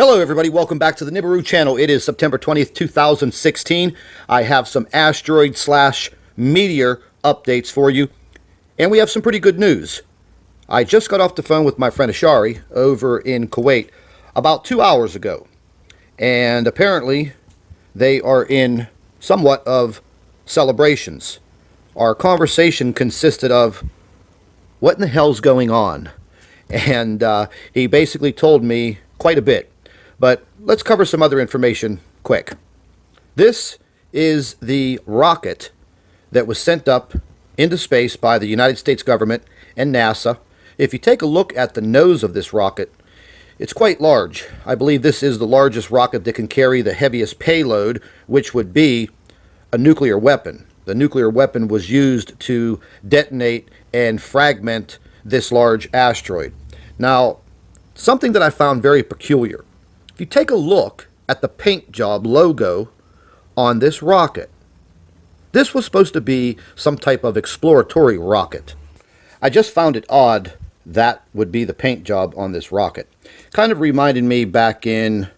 Hello everybody, welcome back to the Nibiru channel. It is September 20th, 2016. I have some asteroid slash meteor updates for you. And we have some pretty good news. I just got off the phone with my friend Ashari over in Kuwait about 2 hours ago. And apparently they are in somewhat of celebrations. Our conversation consisted of, what in the hell's going on? And he basically told me quite a bit. But let's cover some other information quick. This is the rocket that was sent up into space by the United States government and NASA. If you take a look at the nose of this rocket, it's quite large. I believe this is the largest rocket that can carry the heaviest payload, which would be a nuclear weapon. The nuclear weapon was used to detonate and fragment this large asteroid. Now, something that I found very peculiar. If you take a look at the paint job logo on this rocket, this was supposed to be some type of exploratory rocket. I just found it odd that would be the paint job on this rocket. Kind of reminded me back in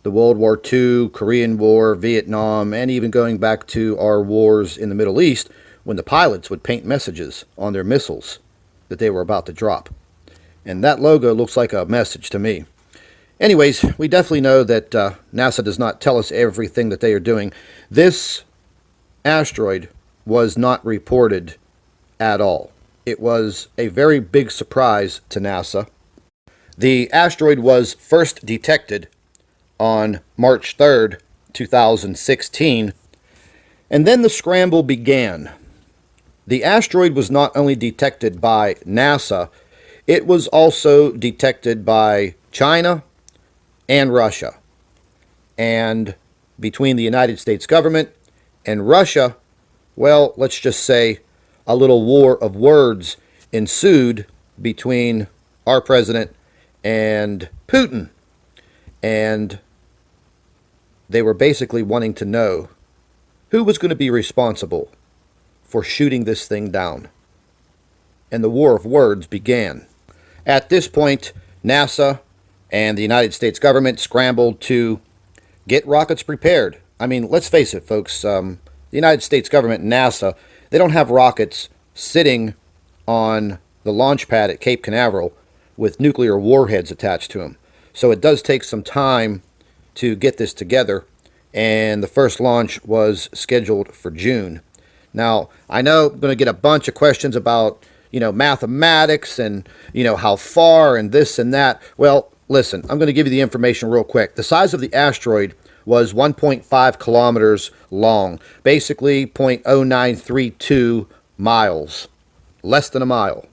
the World War II, Korean War, Vietnam, and even going back to our wars in the Middle East when the pilots would paint messages on their missiles that they were about to drop. And that logo looks like a message to me. Anyways, we definitely know that NASA does not tell us everything that they are doing. This asteroid was not reported at all. It was a very big surprise to NASA. The asteroid was first detected on March 3rd, 2016, and then the scramble began. The asteroid was not only detected by NASA, it was also detected by China and Russia. And between the United States government and Russia, well, let's just say a little war of words ensued between our president and Putin. And they were basically wanting to know who was going to be responsible for shooting this thing down. And the war of words began. At this point, NASA and the United States government scrambled to get rockets prepared. I mean, let's face it, folks. The United States government and NASA, they don't have rockets sitting on the launch pad at Cape Canaveral with nuclear warheads attached to them. So it does take some time to get this together, and the first launch was scheduled for June. Now, I know I'm going to get a bunch of questions about, mathematics and, how far and this and that. Well, listen, I'm going to give you the information real quick. The size of the asteroid was 1.5 kilometers long, basically 0.0932 miles, less than a mile.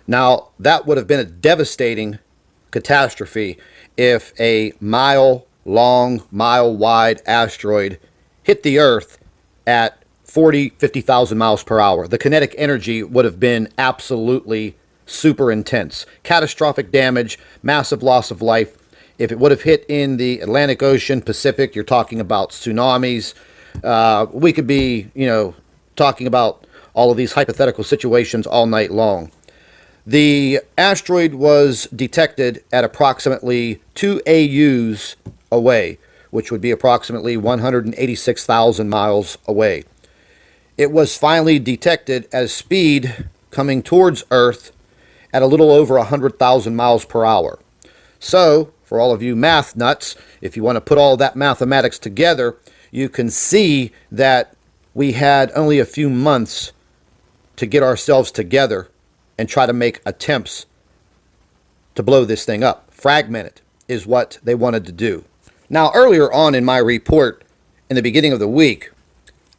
Now, that would have been a devastating catastrophe if a mile-long, mile-wide asteroid hit the Earth at 50,000 miles per hour. The kinetic energy would have been absolutely super intense. Catastrophic damage, massive loss of life. If it would have hit in the Atlantic Ocean, Pacific, you're talking about tsunamis. We could be, talking about all of these hypothetical situations all night long. The asteroid was detected at approximately 2 AUs away, which would be approximately 186,000 miles away. It was finally detected at a speed coming towards Earth at a little over 100,000 miles per hour. So, for all of you math nuts, if you want to put all that mathematics together, you can see that we had only a few months to get ourselves together and try to make attempts to blow this thing up. Fragment it is what they wanted to do. Now, earlier on in my report, in the beginning of the week,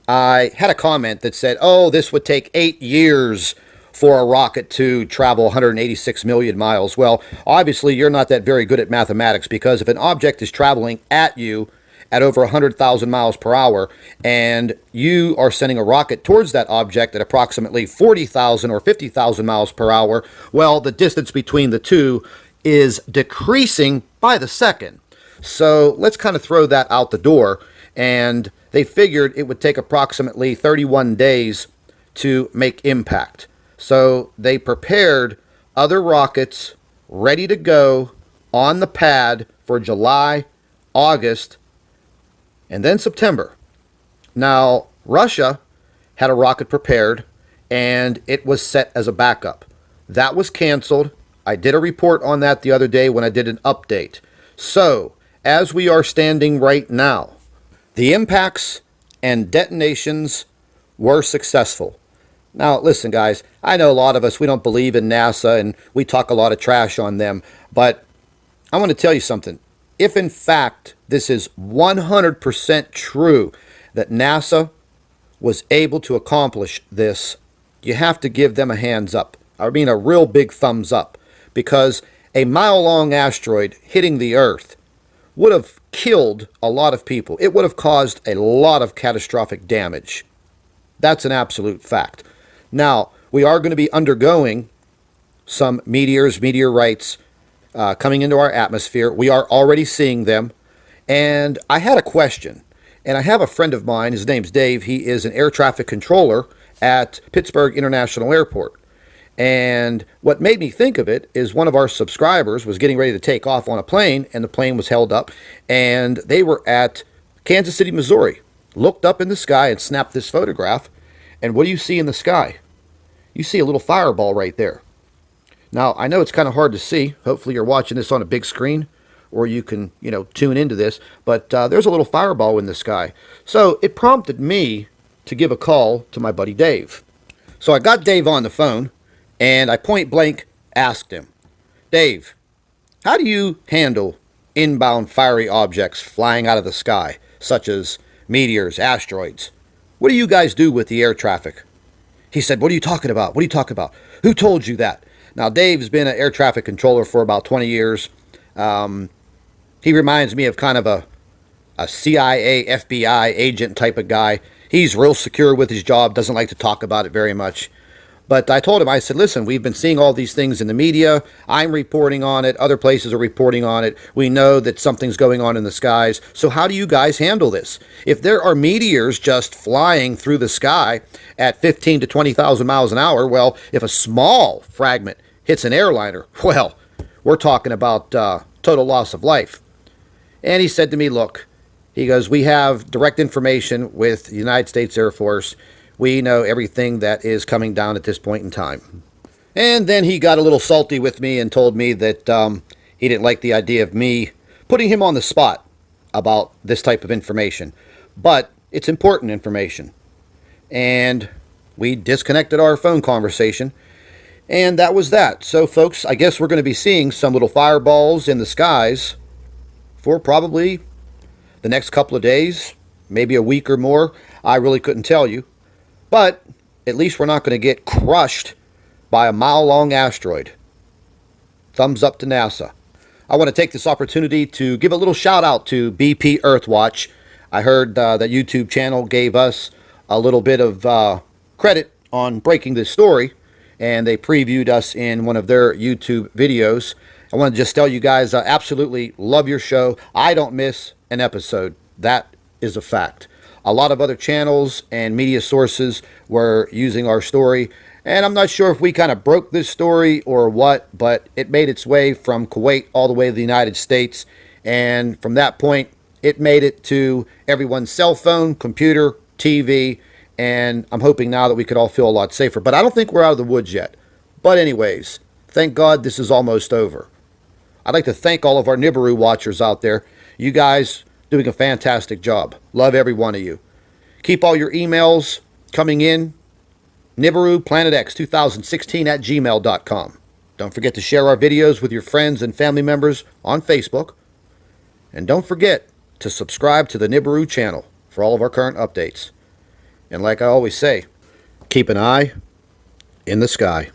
I had a comment that said, oh, this would take 8 years for a rocket to travel 186 million miles. Well, obviously, you're not that very good at mathematics, because if an object is traveling at you at over 100,000 miles per hour, and you are sending a rocket towards that object at approximately 40,000 or 50,000 miles per hour, well, the distance between the two is decreasing by the second. So let's kind of throw that out the door. And they figured it would take approximately 31 days to make impact. So they prepared other rockets ready to go on the pad for July, August, and then September. Now, Russia had a rocket prepared, and it was set as a backup. That was canceled. I did a report on that the other day when I did an update. So, as we are standing right now, the impacts and detonations were successful. Now, listen, guys, I know a lot of us, we don't believe in NASA, and we talk a lot of trash on them, but I want to tell you something. If, in fact, this is 100% true that NASA was able to accomplish this, you have to give them a hands up. I mean a real big thumbs up, because a mile-long asteroid hitting the Earth would have killed a lot of people. It would have caused a lot of catastrophic damage. That's an absolute fact. Now, we are going to be undergoing some meteorites coming into our atmosphere. We are already seeing them. And I had a question. And I have a friend of mine, his name's Dave. He is an air traffic controller at Pittsburgh International Airport. And what made me think of it is one of our subscribers was getting ready to take off on a plane, and the plane was held up, and they were at Kansas City, Missouri, looked up in the sky and snapped this photograph. And what do you see in the sky? You see a little fireball right there. Now, I know it's kind of hard to see. Hopefully you're watching this on a big screen, or you can, tune into this. But there's a little fireball in the sky. So it prompted me to give a call to my buddy Dave. So I got Dave on the phone, and I point blank asked him, Dave, how do you handle inbound fiery objects flying out of the sky, such as meteors, asteroids? What do you guys do with the air traffic? He said, what are you talking about? What are you talking about? Who told you that? Now, Dave's been an air traffic controller for about 20 years. He reminds me of kind of a CIA, FBI agent type of guy. He's real secure with his job, doesn't like to talk about it very much. But I told him, I said, listen, we've been seeing all these things in the media. I'm reporting on it. Other places are reporting on it. We know that something's going on in the skies. So how do you guys handle this? If there are meteors just flying through the sky at 15 to 20,000 miles an hour, well, if a small fragment hits an airliner, well, we're talking about total loss of life. And he said to me, look, he goes, we have direct information with the United States Air Force. We know everything that is coming down at this point in time. And then he got a little salty with me and told me that he didn't like the idea of me putting him on the spot about this type of information. But it's important information. And we disconnected our phone conversation. And that was that. So, folks, I guess we're going to be seeing some little fireballs in the skies for probably the next couple of days, maybe a week or more. I really couldn't tell you. But at least we're not going to get crushed by a mile-long asteroid. Thumbs up to NASA. I want to take this opportunity to give a little shout-out to BP Earthwatch. I heard that YouTube channel gave us a little bit of credit on breaking this story, and they previewed us in one of their YouTube videos. I want to just tell you guys, I absolutely love your show. I don't miss an episode. That is a fact. A lot of other channels and media sources were using our story, and I'm not sure if we kind of broke this story or what, but it made its way from Kuwait all the way to the United States, and from that point, it made it to everyone's cell phone, computer, TV, and I'm hoping now that we could all feel a lot safer. But I don't think we're out of the woods yet. But anyways, thank God this is almost over. I'd like to thank all of our Nibiru watchers out there. You guys doing a fantastic job. Love every one of you. Keep all your emails coming in. Nibiru PlanetX2016 at gmail.com. Don't forget to share our videos with your friends and family members on Facebook. And don't forget to subscribe to the Nibiru channel for all of our current updates. And like I always say, keep an eye in the sky.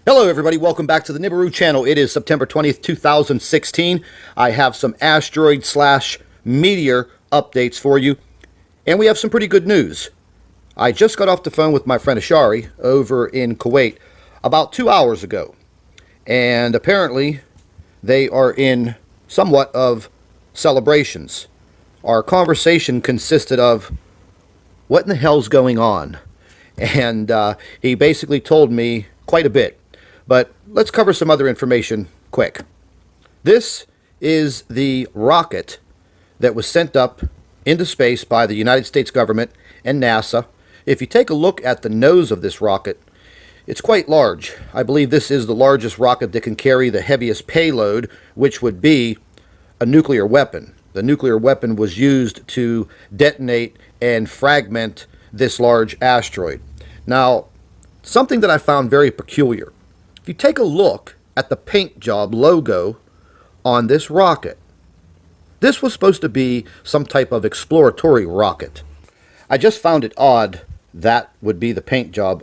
Hello everybody, welcome back to the Nibiru channel. It is September 20th, 2016. I have some asteroid slash meteor updates for you, and we have some pretty good news. I just got off the phone with my friend Ashari over in Kuwait about 2 hours ago, and apparently they are in somewhat of celebrations. Our conversation consisted of, what in the hell's going on? And he basically told me quite a bit. But let's cover some other information quick. This is the rocket that was sent up into space by the United States government and NASA. If you take a look at the nose of this rocket, it's quite large. I believe this is the largest rocket that can carry the heaviest payload, which would be a nuclear weapon. The nuclear weapon was used to detonate and fragment this large asteroid. Now, something that I found very peculiar. If you take a look at the paint job logo on this rocket, this was supposed to be some type of exploratory rocket. I just found it odd that would be the paint job